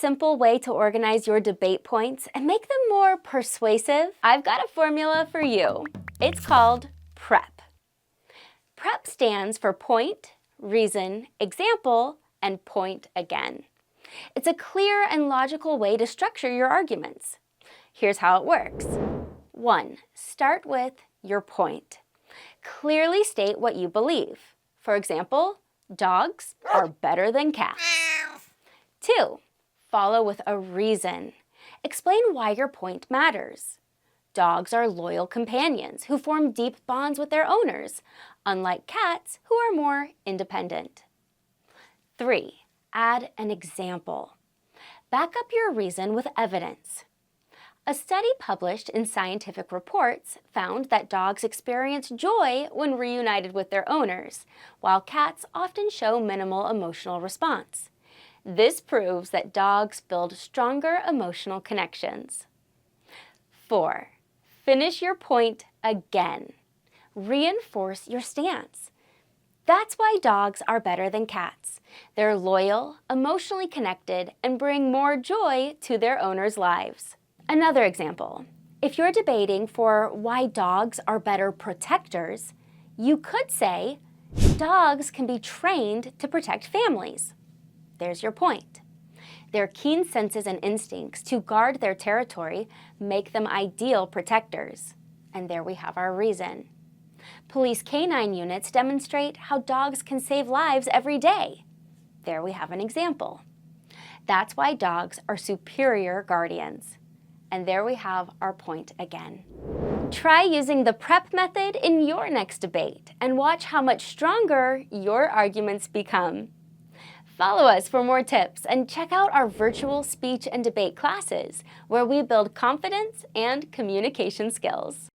simple way to organize your debate points and make them more persuasive? I've got a formula for you. It's called PREP. PREP stands for point, reason, example, and point again. It's a clear and logical way to structure your arguments. Here's how it works. 1. Start with your point. Clearly state what you believe. For example, dogs are better than cats. 2. Follow with a reason. Explain why your point matters. Dogs are loyal companions who form deep bonds with their owners, unlike cats who are more independent. 3. Add an example. Back up your reason with evidence. A study published in Scientific Reports found that dogs experience joy when reunited with their owners, while cats often show minimal emotional response. This proves that dogs build stronger emotional connections. 4. Finish your point again. Reinforce your stance. That's why dogs are better than cats. They're loyal, emotionally connected, and bring more joy to their owners' lives. Another example, if you're debating for why dogs are better protectors, you could say, dogs can be trained to protect families. There's your point. Their keen senses and instincts to guard their territory make them ideal protectors. And there we have our reason. Police canine units demonstrate how dogs can save lives every day. There we have an example. That's why dogs are superior guardians. And there we have our point again. Try using the PREP method in your next debate and watch how much stronger your arguments become. Follow us for more tips and check out our virtual speech and debate classes where we build confidence and communication skills.